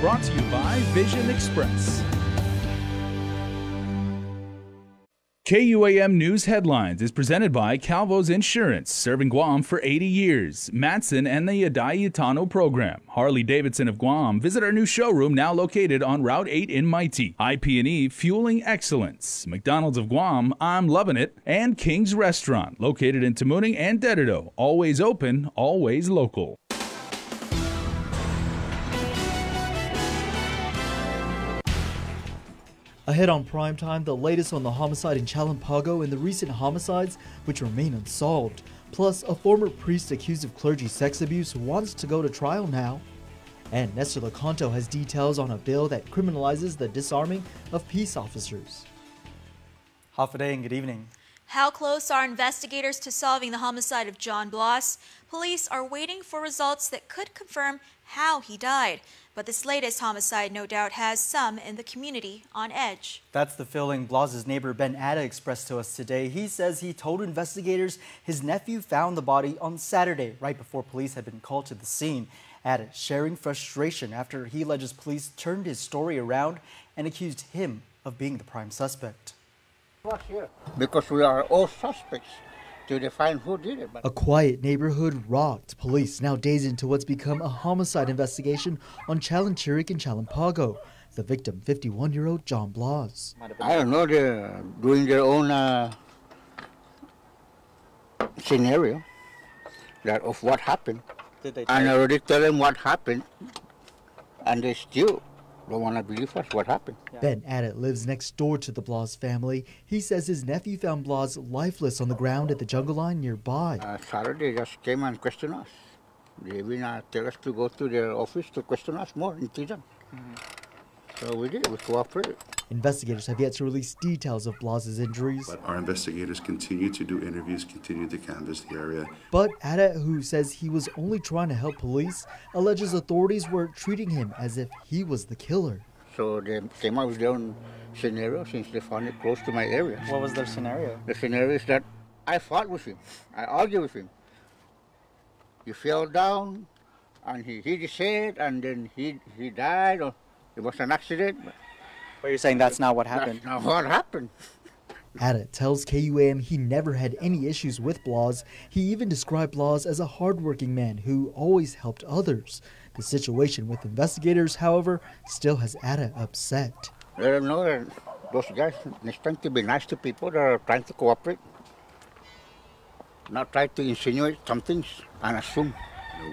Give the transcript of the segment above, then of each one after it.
Brought to you by Vision Express. KUAM News Headlines is presented by Calvo's Insurance, serving Guam for 80 years. Matson and the Adayitano program. Harley-Davidson of Guam. Visit our new showroom now located on Route 8 in Mighty. IP&E Fueling Excellence. McDonald's of Guam, I'm loving it. And King's Restaurant, located in Tamuning and Dededo. Always open, always local. Ahead on Primetime, the latest on the homicide in Chalampago and the recent homicides which remain unsolved. Plus, a former priest accused of clergy sex abuse wants to go to trial now. And Nestor Lecanto has details on a bill that criminalizes the disarming of peace officers. Half a day and good evening. How close are investigators to solving the homicide of John Blas? Police are waiting for results that could confirm how he died. But this latest homicide no doubt has some in the community on edge. That's the feeling Blas's neighbor Ben Atta expressed to us today. He says he told investigators his nephew found the body on Saturday, right before police had been called to the scene. Atta sharing frustration after he alleges police turned his story around and accused him of being the prime suspect. Because we are all suspects to define who did it. A quiet neighborhood rocked. Police now days into what's become a homicide investigation on Chalanchirik and Chalampago. The victim, 51-year-old John Blas. I don't know, they're doing their own scenario that of what happened. And I already tell them what happened, and they still don't want to believe us what happened. Ben Addett lives next door to the Blas family. He says his nephew found Blas lifeless on the ground at the jungle line nearby. Saturday just came and questioned us. They even tell us to go to their office to question us more in prison. So we did, we cooperated. Investigators have yet to release details of Blas's injuries. But our investigators continue to do interviews, continue to canvass the area. But Addett, who says he was only trying to help police, alleges authorities were treating him as if he was the killer. So they came up with their own scenario since they found it close to my area. What was their scenario? The scenario is that I fought with him. I argued with him. He fell down and he hit his head and then he died. Or it was an accident. But you're saying that's not what happened? That's not what happened. Addett tells KUAM he never had any issues with Blas. He even described Blas as a hardworking man who always helped others. The situation with investigators, however, still has Addett upset. Let them know that those guys next time to be nice to people that are trying to cooperate. Not try to insinuate some things and assume.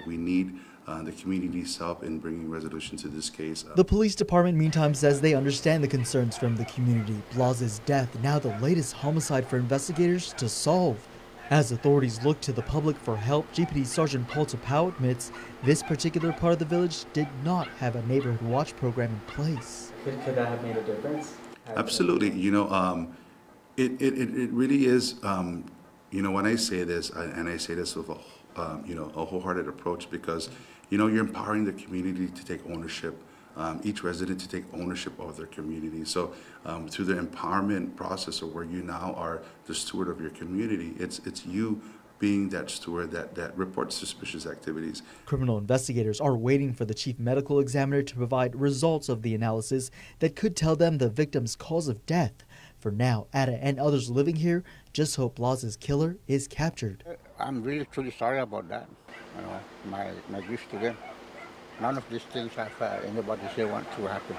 We need the community's help in bringing resolution to this case. The police department, meantime, says they understand the concerns from the community. Blas's death, now the latest homicide for investigators to solve. As authorities look to the public for help, GPD Sergeant Paul Tapau admits this particular part of the village did not have a neighborhood watch program in place. Could that have made a difference? Absolutely. You know, it really is, you know, when I say this, and I say this with a wholehearted approach, because you know, you're empowering the community to take ownership, each resident to take ownership of their community. So through the empowerment process of where you now are the steward of your community, it's you being that steward that reports suspicious activities. Criminal investigators are waiting for the chief medical examiner to provide results of the analysis that could tell them the victim's cause of death. For now, Atta and others living here just hope Blas's killer is captured. I'm really truly sorry about that. You know, my grief to them. None of these things have anybody here want to happen.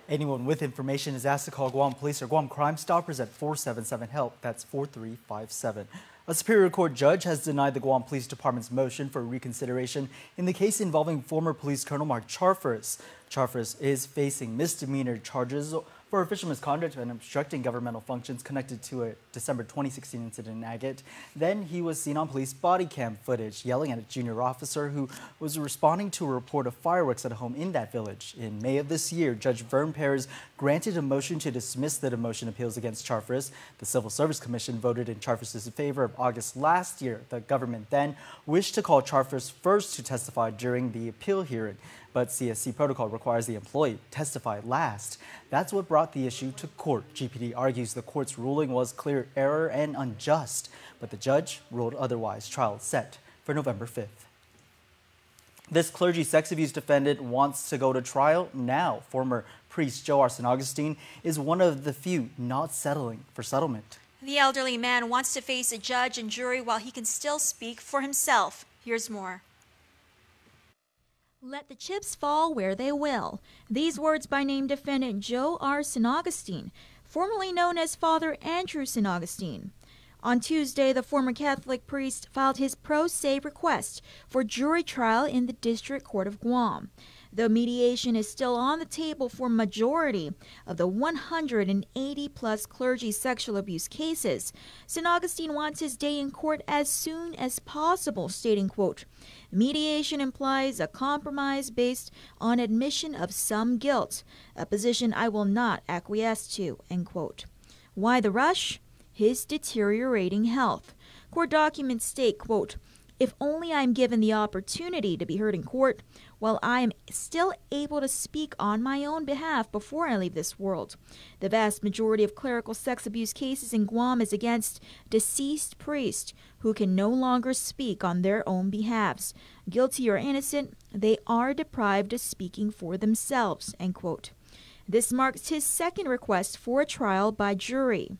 Anyone with information is asked to call Guam Police or Guam Crime Stoppers at 477-HELP. That's 4357. A Superior Court judge has denied the Guam Police Department's motion for reconsideration in the case involving former Police Colonel Mark Charfus. Charfus is facing misdemeanor charges for official misconduct and obstructing governmental functions connected to a December 2016 incident in Agate. Then he was seen on police body cam footage yelling at a junior officer who was responding to a report of fireworks at a home in that village. In May of this year, Judge Vern Perez granted a motion to dismiss the demotion appeals against Charfus. The Civil Service Commission voted in Charfus' favor of August last year. The government then wished to call Charfus first to testify during the appeal hearing, but CSC protocol requires the employee testify last. That's what brought the issue to court. GPD argues the court's ruling was clear error and unjust, but the judge ruled otherwise. Trial is set for November 5th. This clergy sex abuse defendant wants to go to trial now. Former priest Joe R. St. Augustine is one of the few not settling for settlement. The elderly man wants to face a judge and jury while he can still speak for himself. Here's more. Let the chips fall where they will. These words by named defendant Joe R. St. Augustine, formerly known as Father Andrew St. Augustine. On Tuesday, the former Catholic priest filed his pro se request for jury trial in the District Court of Guam. Though mediation is still on the table for majority of the 180-plus clergy sexual abuse cases, St. Augustine wants his day in court as soon as possible, stating, quote, "Mediation implies a compromise based on admission of some guilt, a position I will not acquiesce to," end quote. Why the rush? His deteriorating health. Court documents state, quote, "If only I am given the opportunity to be heard in court, while I am still able to speak on my own behalf before I leave this world. The vast majority of clerical sex abuse cases in Guam is against deceased priests who can no longer speak on their own behalves. Guilty or innocent, they are deprived of speaking for themselves," end quote. This marks his second request for a trial by jury.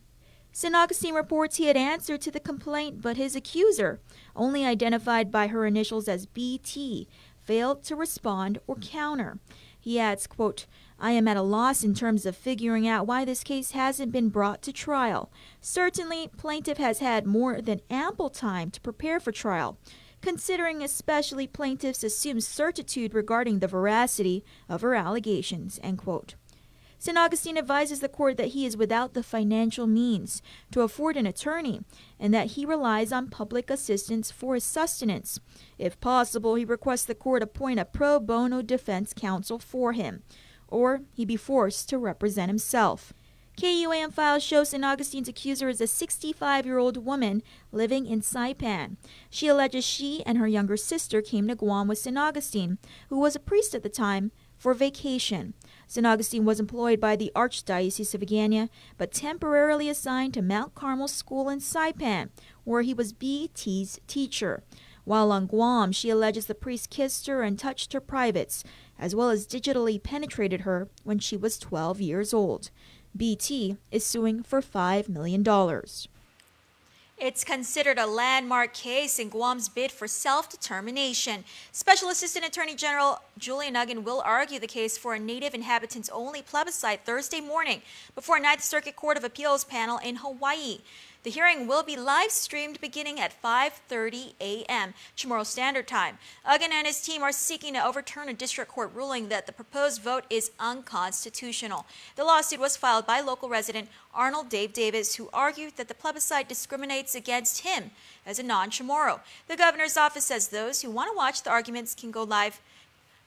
St. Augustine reports he had answered to the complaint, but his accuser, only identified by her initials as BT, failed to respond or counter. He adds, quote, "I am at a loss in terms of figuring out why this case hasn't been brought to trial. Certainly, plaintiff has had more than ample time to prepare for trial, considering especially plaintiff's assumed certitude regarding the veracity of her allegations," end quote. St. Augustine advises the court that he is without the financial means to afford an attorney and that he relies on public assistance for his sustenance. If possible, he requests the court appoint a pro bono defense counsel for him, or he be forced to represent himself. KUAM files show St. Augustine's accuser is a 65-year-old woman living in Saipan. She alleges she and her younger sister came to Guam with St. Augustine, who was a priest at the time, for vacation. St. Augustine was employed by the Archdiocese of Agana, but temporarily assigned to Mount Carmel School in Saipan, where he was BT's teacher. While on Guam, she alleges the priest kissed her and touched her privates, as well as digitally penetrated her when she was 12 years old. BT is suing for $5 million. It's considered a landmark case in Guam's bid for self-determination. Special Assistant Attorney General Julian Nuggan will argue the case for a native inhabitants-only plebiscite Thursday morning before a Ninth Circuit Court of Appeals panel in Hawaii. The hearing will be live-streamed beginning at 5:30 a.m. Chamorro Standard Time. Nuggan and his team are seeking to overturn a district court ruling that the proposed vote is unconstitutional. The lawsuit was filed by local resident Arnold Dave Davis, who argued that the plebiscite discriminates against him as a non-Chamorro. The governor's office says those who want to watch the arguments can go live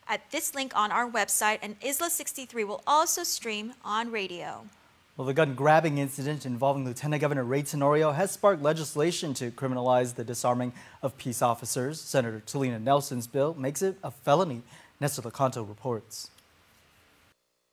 at this link on our website, and Isla 63 will also stream on radio. Well, the gun-grabbing incident involving Lieutenant Governor Ray Tenorio has sparked legislation to criminalize the disarming of peace officers. Senator Talina Nelson's bill makes it a felony. Nestor Lecanto reports.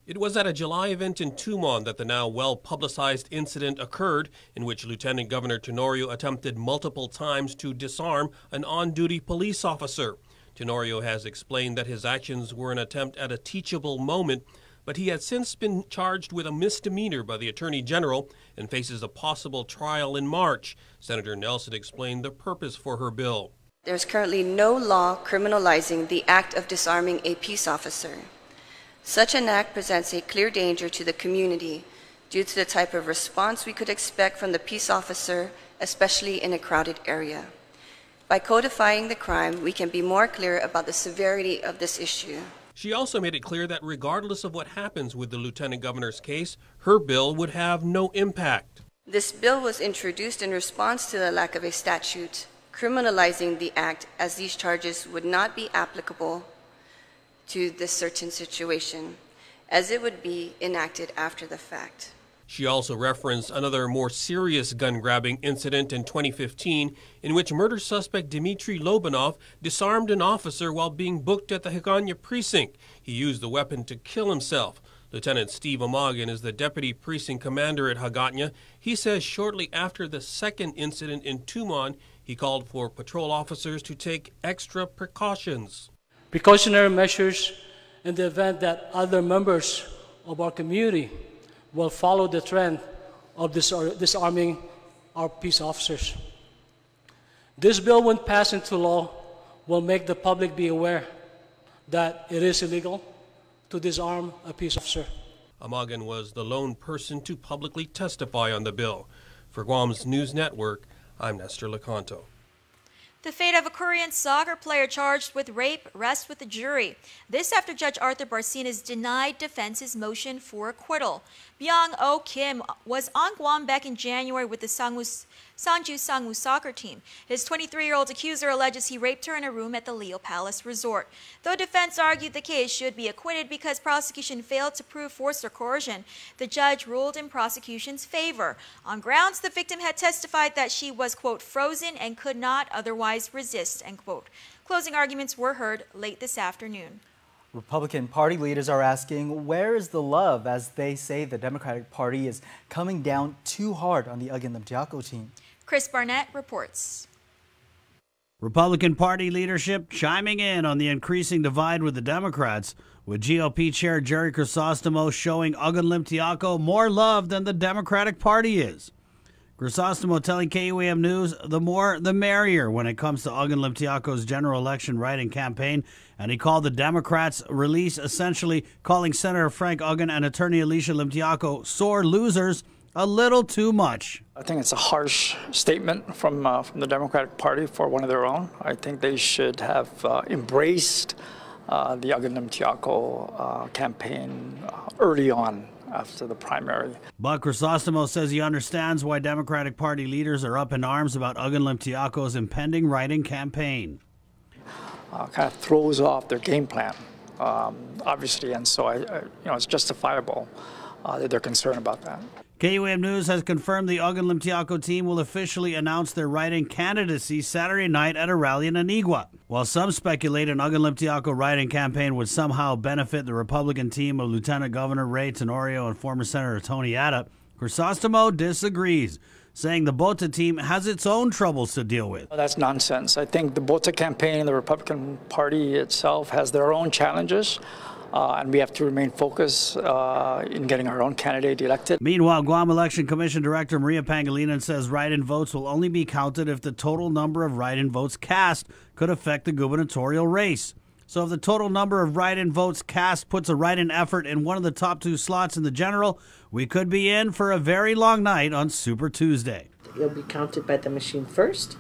It was at a July event in Tumon that the now well-publicized incident occurred, in which Lieutenant Governor Tenorio attempted multiple times to disarm an on-duty police officer. Tenorio has explained that his actions were an attempt at a teachable moment, but he has since been charged with a misdemeanor by the Attorney General and faces a possible trial in March. Senator Nelson explained the purpose for her bill. There's currently no law criminalizing the act of disarming a peace officer. Such an act presents a clear danger to the community due to the type of response we could expect from the peace officer, especially in a crowded area. By codifying the crime, we can be more clear about the severity of this issue. She also made it clear that regardless of what happens with the Lieutenant Governor's case, her bill would have no impact. This bill was introduced in response to the lack of a statute criminalizing the act, as these charges would not be applicable to this certain situation, as it would be enacted after the fact. She also referenced another more serious gun-grabbing incident in 2015 in which murder suspect Dmitry Lobanov disarmed an officer while being booked at the Hagåtña precinct. He used the weapon to kill himself. Lieutenant Steve Amagan is the deputy precinct commander at Hagåtña. He says shortly after the second incident in Tumon, he called for patrol officers to take extra precautions. precautionary measures in the event that other members of our community will follow the trend of disarming our peace officers. This bill, when passed into law, will make the public be aware that it is illegal to disarm a peace officer. Amagan was the lone person to publicly testify on the bill. For Guam's News Network, I'm Nestor Lecanto. The fate of a Korean soccer player charged with rape rests with the jury. This after Judge Arthur Barcinas denied defense's motion for acquittal. Byung-Oh Kim was on Guam back in January with the Sanju Sangwoo soccer team. His 23-year-old accuser alleges he raped her in a room at the Leo Palace Resort. Though defense argued the case should be acquitted because prosecution failed to prove force or coercion, the judge ruled in prosecution's favor. On grounds the victim had testified that she was, quote, frozen and could not otherwise resist, end quote. Closing arguments were heard late this afternoon. Republican Party leaders are asking, where is the love, as they say the Democratic Party is coming down too hard on the Aguin Limtiaco team. Chris Barnett reports. Republican Party leadership chiming in on the increasing divide with the Democrats, with GOP Chair Jerry Crisostomo showing Aguin Limtiaco more love than the Democratic Party is. Crisostomo telling KUAM News the more the merrier when it comes to Aguin Limtiaco's general election write-in campaign, and he called the Democrats' release essentially calling Senator Frank Aguin and Attorney Alicia Limtiaco sore losers a little too much. I think it's a harsh statement from the Democratic Party for one of their own. I think they should have embraced the Aguin Limtiaco campaign early on after the primary. But Crisostomo says he understands why Democratic Party leaders are up in arms about Aguin Limtiaco's impending write-in campaign. Kind of throws off their game plan, obviously, and so it's justifiable that they're concerned about that. KUAM News has confirmed the Aguin Limtiaco team will officially announce their write-in candidacy Saturday night at a rally in Anigua. While some speculate an Aguin Limtiaco write-in campaign would somehow benefit the Republican team of Lieutenant Governor Ray Tenorio and former Senator Tony Atta, Crisostomo disagrees, saying the Bota team has its own troubles to deal with. That's nonsense. I think the Bota campaign, the Republican Party itself, has their own challenges. And we have to remain focused in getting our own candidate elected. Meanwhile, Guam Election Commission Director Maria Pangilinan says write-in votes will only be counted if the total number of write-in votes cast could affect the gubernatorial race. So if the total number of write-in votes cast puts a write-in effort in one of the top two slots in the general, we could be in for a very long night on Super Tuesday. It'll be counted by the machine first,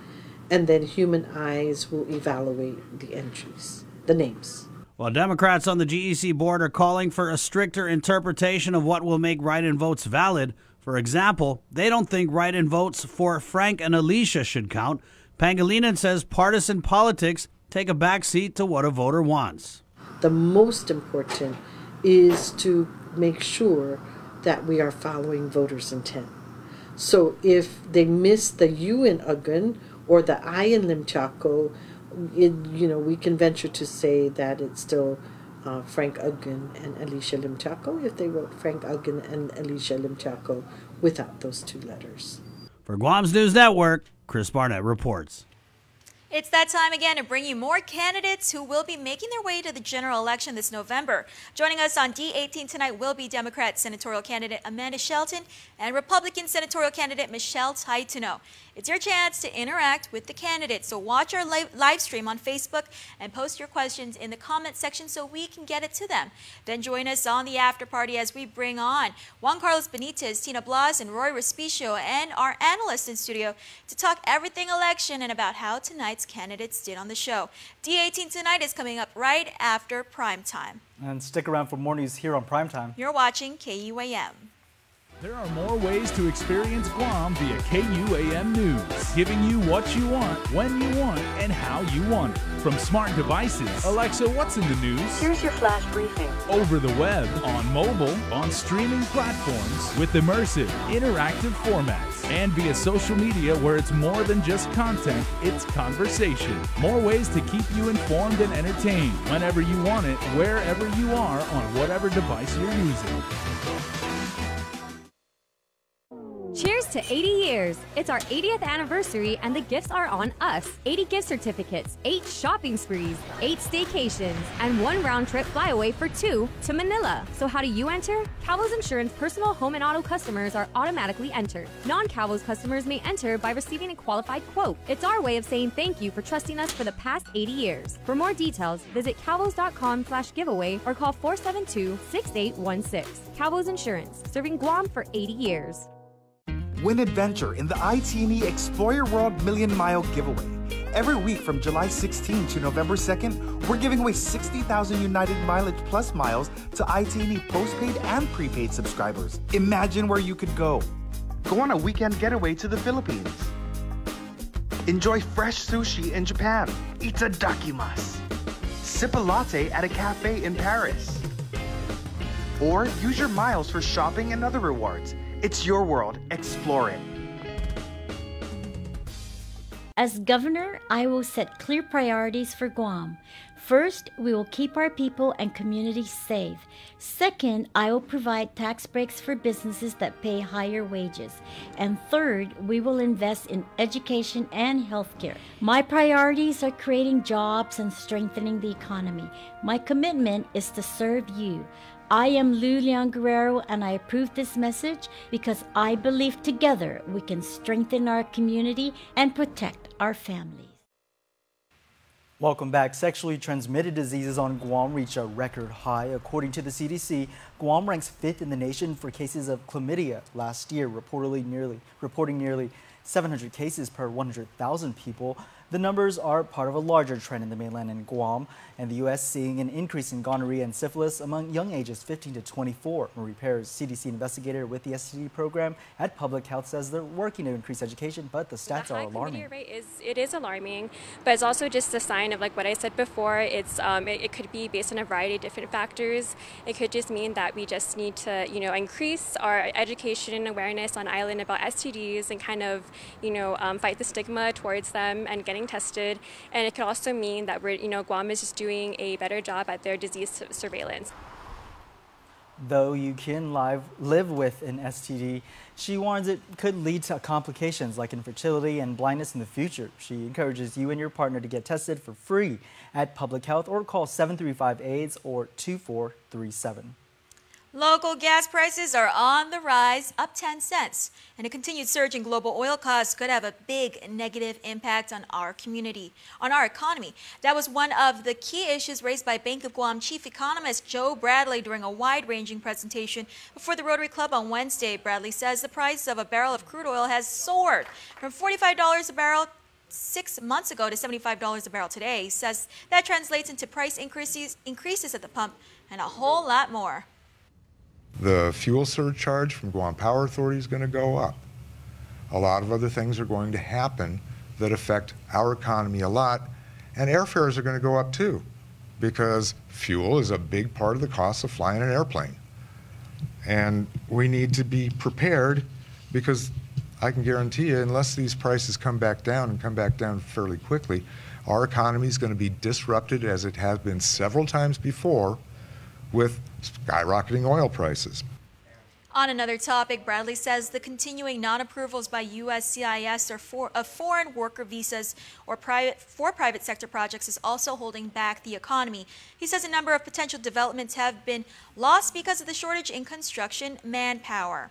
and then human eyes will evaluate the entries, the names. While Democrats on the GEC board are calling for a stricter interpretation of what will make write-in votes valid, for example, they don't think write-in votes for Frank and Alicia should count. Pangilinan says partisan politics take a backseat to what a voter wants. The most important is to make sure that we are following voters' intent. So if they miss the U in Aguin or the I in Limtiaco, we can venture to say that it's still Frank Aguin and Alicia Limtiaco if they wrote Frank Aguin and Alicia Limtiaco without those two letters. For Guam's News Network, Chris Barnett reports. It's that time again to bring you more candidates who will be making their way to the general election this November. Joining us on D18 tonight will be Democrat senatorial candidate Amanda Shelton and Republican senatorial candidate Michelle Taituno. It's your chance to interact with the candidates, so watch our live stream on Facebook and post your questions in the comment section so we can get it to them. Then join us on the after party as we bring on Juan Carlos Benitez, Tina Blas, and Roy Respicio, and our analyst in studio to talk everything election and about how tonight's candidates did on the show. D18 tonight is coming up right after primetime. And stick around for more news here on primetime. You're watching KUAM. There are more ways to experience Guam via KUAM News, giving you what you want, when you want, and how you want it. From smart devices, Alexa, what's in the news? Here's your flash briefing. Over the web, on mobile, on streaming platforms, with immersive, interactive formats, and via social media where it's more than just content, it's conversation. More ways to keep you informed and entertained whenever you want it, wherever you are, on whatever device you're using. Cheers to to 80 years. It's our 80th anniversary and the gifts are on us. 80 gift certificates, 8 shopping sprees, 8 staycations, and 1 round-trip flyaway for 2 to Manila. So how do you enter? Calvo's Insurance personal home and auto customers are automatically entered. Non-Calvo's customers may enter by receiving a qualified quote. It's our way of saying thank you for trusting us for the past 80 years. For more details, visit calvos.com/giveaway or call 472-6816. Calvo's Insurance, serving Guam for 80 years. Win adventure in the ITNE Explore Your World Million Mile Giveaway. Every week from July 16 to November 2nd, we're giving away 60,000 United Mileage Plus miles to ITNE postpaid and prepaid subscribers. Imagine where you could go. Go on a weekend getaway to the Philippines. Enjoy fresh sushi in Japan. Itadakimasu. Sip a latte at a cafe in Paris. Or use your miles for shopping and other rewards. It's your world. Explore it. As governor, I will set clear priorities for Guam. First, we will keep our people and communities safe. Second, I will provide tax breaks for businesses that pay higher wages. And third, we will invest in education and healthcare. My priorities are creating jobs and strengthening the economy. My commitment is to serve you. I am Lou Leon Guerrero, and I approve this message because I believe together we can strengthen our community and protect our families. Welcome back. Sexually transmitted diseases on Guam reach a record high. According to the CDC, Guam ranks 5th in the nation for cases of chlamydia last year, reporting nearly 700 cases per 100,000 people. The numbers are part of a larger trend in the mainland and Guam, and the U.S. seeing an increase in gonorrhea and syphilis among young ages 15 to 24. Marie Perez, CDC investigator with the STD program at Public Health, says they're working to increase education, but the stats are alarming. The high chlamydia rate is alarming, but it's also just a sign of, like what I said before, it could be based on a variety of different factors. It could just mean that we just need to, increase our education and awareness on island about STDs and kind of, fight the stigma towards them and getting tested. And it could also mean that Guam is just doing a better job at their disease surveillance. Though you can live with an STD, she warns it could lead to complications like infertility and blindness in the future. She encourages you and your partner to get tested for free at Public Health or call 735-AIDS or 2437. Local gas prices are on the rise, up 10 cents, and a continued surge in global oil costs could have a big negative impact on our economy. That was one of the key issues raised by Bank of Guam Chief Economist Joe Bradley during a wide-ranging presentation before the Rotary Club on Wednesday. Bradley says the price of a barrel of crude oil has soared from $45 a barrel 6 months ago to $75 a barrel today. He says that translates into price increases at the pump and a whole lot more. The fuel surcharge from Guam Power Authority is going to go up. A lot of other things are going to happen that affect our economy a lot, and airfares are going to go up too, because fuel is a big part of the cost of flying an airplane. And we need to be prepared, because I can guarantee you, unless these prices come back down and come back down fairly quickly, our economy is going to be disrupted, as it has been several times before, with skyrocketing oil prices. On another topic, Bradley says the continuing non-approvals by USCIS of foreign worker visas or for private sector projects is also holding back the economy. He says a number of potential developments have been lost because of the shortage in construction manpower.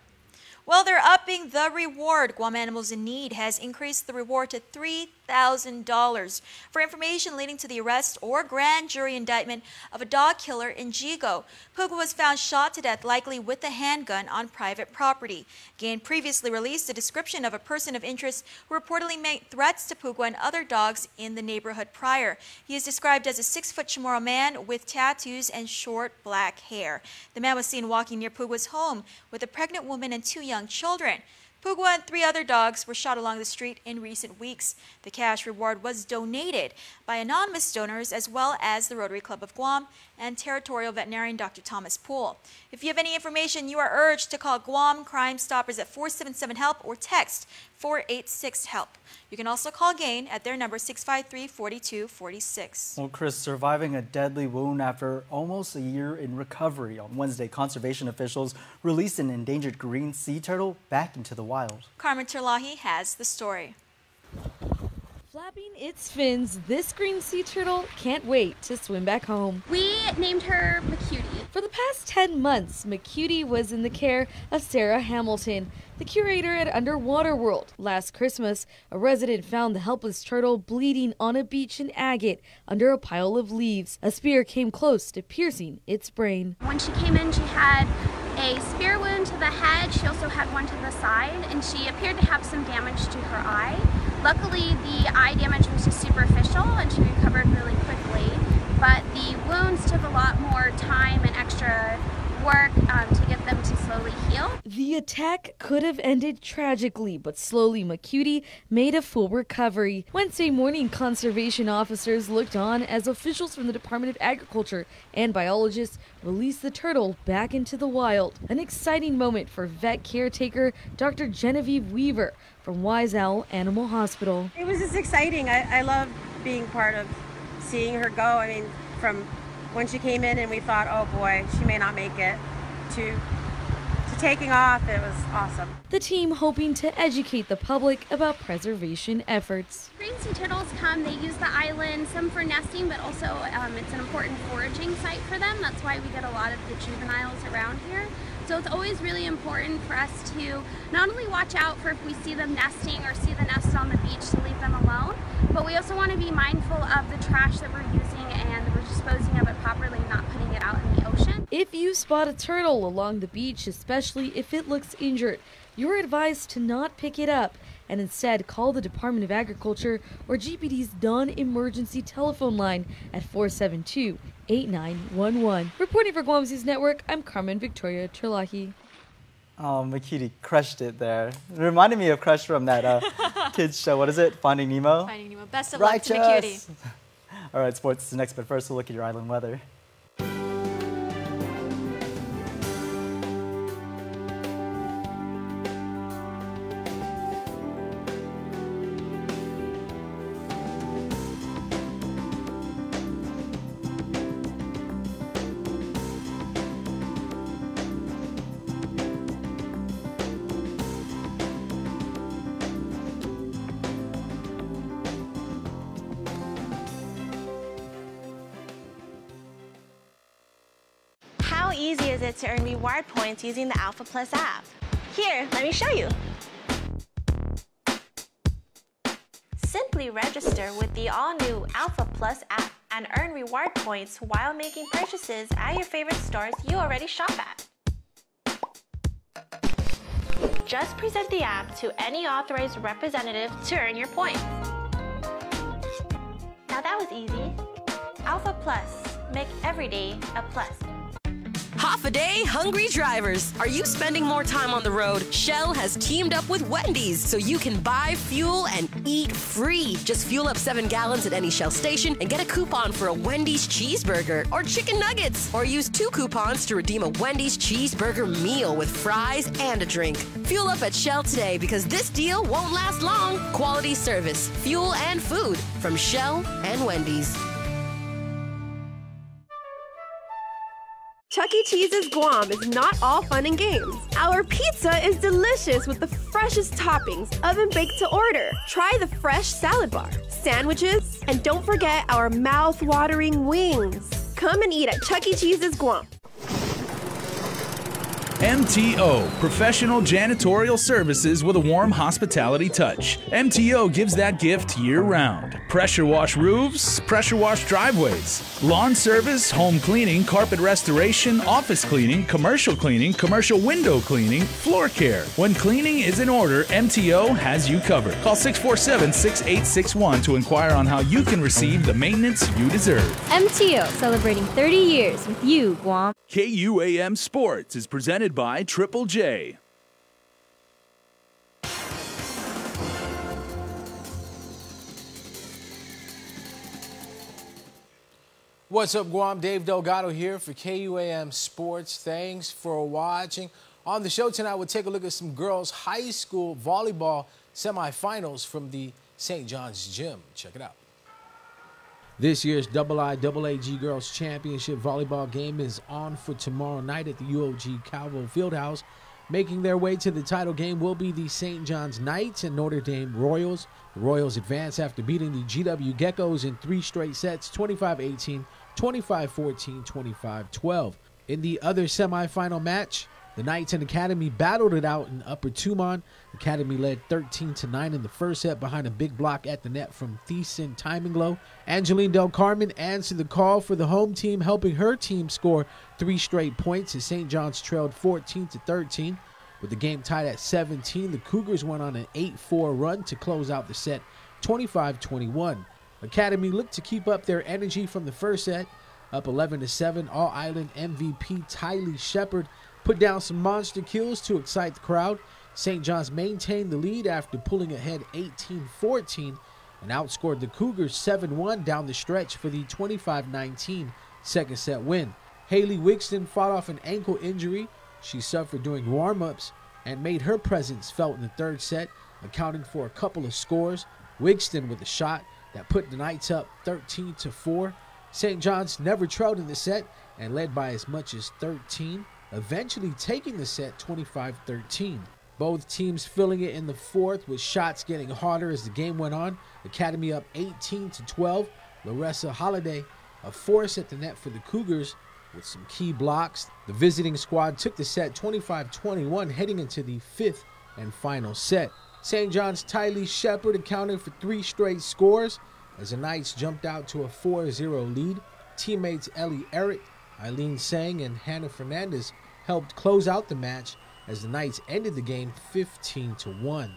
Well, they're upping the reward. Guam Animals in Need has increased the reward to $3,000 for information leading to the arrest or grand jury indictment of a dog killer in Jigo. Puga was found shot to death, likely with a handgun, on private property. GAIN previously released a description of a person of interest who reportedly made threats to Puga and other dogs in the neighborhood prior. He is described as a 6-foot Chamorro man with tattoos and short black hair. The man was seen walking near Puga's home with a pregnant woman and 2 young children. Puga and 3 other dogs were shot along the street in recent weeks. The cash reward was donated by anonymous donors as well as the Rotary Club of Guam and Territorial Veterinarian Dr. Thomas Poole. If you have any information, you are urged to call Guam Crime Stoppers at 477-HELP or text 486-HELP. You can also call GAIN at their number 653-4246. Well, Chris, surviving a deadly wound after almost a year in recovery. On Wednesday, conservation officials released an endangered green sea turtle back into the wild. Carmen Terlahi has the story. Flapping its fins, this green sea turtle can't wait to swim back home. We named her McCutie. For the past 10 months, McCutie was in the care of Sarah Hamilton, the curator at Underwater World. Last Christmas, a resident found the helpless turtle bleeding on a beach in Agate under a pile of leaves. A spear came close to piercing its brain. When she came in, she had a spear wound to the head. She also had one to the side, and she appeared to have some damage to her eye. Luckily, the eye damage was just superficial, and she recovered really quickly. But the wounds took a lot more time and extra work to get them to slowly heal. The attack could have ended tragically, but slowly McCutie made a full recovery. Wednesday morning, conservation officers looked on as officials from the Department of Agriculture and biologists released the turtle back into the wild. An exciting moment for vet caretaker Dr. Genevieve Weaver from Wise Owl Animal Hospital. It was just exciting. I love being part of seeing her go. I mean, from when she came in and we thought, oh boy, she may not make it, to taking off, it was awesome. The team hoping to educate the public about preservation efforts. Green sea turtles come, they use the island, some for nesting, but also it's an important foraging site for them. That's why we get a lot of the juveniles around here. So it's always really important for us to not only watch out for if we see them nesting or see the nests on the beach to leave them alone, but we also want to be mindful of the trash that we're using and we're disposing of it properly, not putting it out in the ocean. If you spot a turtle along the beach, especially if it looks injured, you're advised to not pick it up and instead call the Department of Agriculture or GPD's non-emergency telephone line at 472-8911. Reporting for Guam News Network, I'm Carmen Victoria Terlahi. Oh, McCutie crushed it there. It reminded me of Crush from that kids show. What is it? Finding Nemo? Finding Nemo. Best of luck to McCutie. All right, sports is next, but first we'll look at your island weather. How easy is it to earn reward points using the Alpha Plus app? Here, let me show you. Simply register with the all-new Alpha Plus app and earn reward points while making purchases at your favorite stores you already shop at. Just present the app to any authorized representative to earn your points. Now that was easy. Alpha Plus, make every day a plus. Half a day, hungry drivers. Are you spending more time on the road? Shell has teamed up with Wendy's so you can buy fuel and eat free. Just fuel up 7 gallons at any Shell station and get a coupon for a Wendy's cheeseburger or chicken nuggets. Or use 2 coupons to redeem a Wendy's cheeseburger meal with fries and a drink. Fuel up at Shell today because this deal won't last long. Quality service, fuel and food from Shell and Wendy's. Chuck E. Cheese's Guam is not all fun and games. Our pizza is delicious with the freshest toppings, oven baked to order. Try the fresh salad bar, sandwiches, and don't forget our mouth-watering wings. Come and eat at Chuck E. Cheese's Guam. MTO, professional janitorial services with a warm hospitality touch. MTO gives that gift year-round. Pressure wash roofs, pressure wash driveways, lawn service, home cleaning, carpet restoration, office cleaning, commercial window cleaning, floor care. When cleaning is in order, MTO has you covered. Call 647-6861 to inquire on how you can receive the maintenance you deserve. MTO, celebrating 30 years with you, Guam. KUAM Sports is presented by Triple J. What's up, Guam? Dave Delgado here for KUAM Sports. Thanks for watching. On the show tonight, we'll take a look at some girls' high school volleyball semifinals from the St. John's Gym. Check it out. This year's IIAAG Girls Championship volleyball game is on for tomorrow night at the UOG Calvo Fieldhouse. Making their way to the title game will be the St. John's Knights and Notre Dame Royals. The Royals advance after beating the GW Geckos in 3 straight sets, 25-18, 25-14, 25-12. In the other semifinal match, the Knights and Academy battled it out in Upper Tumon. Academy led 13-9 in the first set behind a big block at the net from Thiessen Timinglow. Angeline Del Carmen answered the call for the home team, helping her team score 3 straight points as St. John's trailed 14-13. With the game tied at 17, the Cougars went on an 8-4 run to close out the set 25-21. Academy looked to keep up their energy from the first set. Up 11-7, All-Island MVP Tylee Shepard put down some monster kills to excite the crowd. St. John's maintained the lead after pulling ahead 18-14 and outscored the Cougars 7-1 down the stretch for the 25-19 second set win. Haley Wigston fought off an ankle injury she suffered during warm-ups and made her presence felt in the third set, accounting for a couple of scores. Wigston with a shot that put the Knights up 13-4. St. John's never trailed in the set and led by as much as 13, eventually taking the set 25-13. Both teams filling it in the fourth with shots getting harder as the game went on. Academy up 18-12. Larissa Holiday, a force at the net for the Cougars with some key blocks. The visiting squad took the set 25-21 heading into the fifth and final set. St. John's Tylee Shepard accounted for 3 straight scores as the Knights jumped out to a 4-0 lead. Teammates Ellie Eric, Eileen Sang, and Hannah Fernandez helped close out the match as the Knights ended the game 15-1.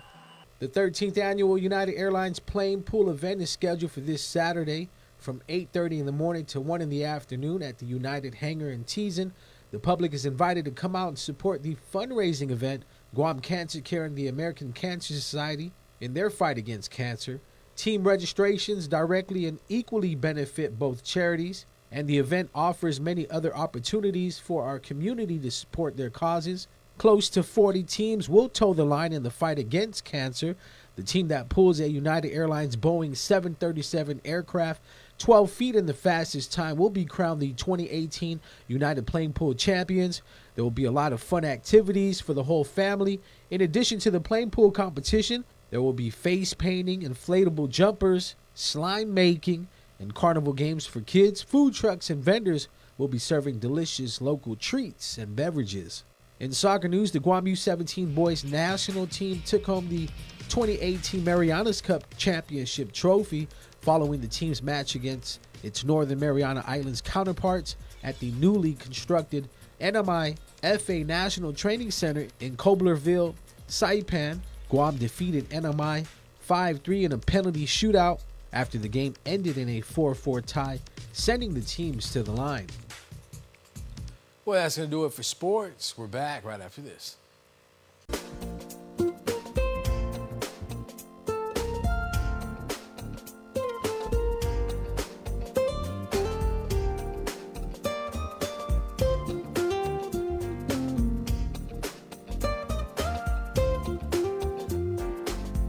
The 13th annual United Airlines plane pool event is scheduled for this Saturday from 8:30 in the morning to 1 in the afternoon at the United Hangar in Teason. The public is invited to come out and support the fundraising event, Guam Cancer Care and the American Cancer Society in their fight against cancer. Team registrations directly and equally benefit both charities, and the event offers many other opportunities for our community to support their causes. Close to 40 teams will toe the line in the fight against cancer. The team that pulls a United Airlines Boeing 737 aircraft 12 feet in the fastest time will be crowned the 2018 United Plane Pool Champions. There will be a lot of fun activities for the whole family. In addition to the plane pool competition, there will be face painting, inflatable jumpers, slime making, and carnival games for kids. Food trucks and vendors will be serving delicious local treats and beverages. In soccer news, the Guam U17 boys national team took home the 2018 Marianas Cup Championship trophy following the team's match against its Northern Mariana Islands counterparts at the newly constructed NMI FA National Training Center in Koblerville, Saipan. Guam defeated NMI 5-3 in a penalty shootout after the game ended in a 4-4 tie, sending the teams to the line. Well, that's going to do it for sports. We're back right after this.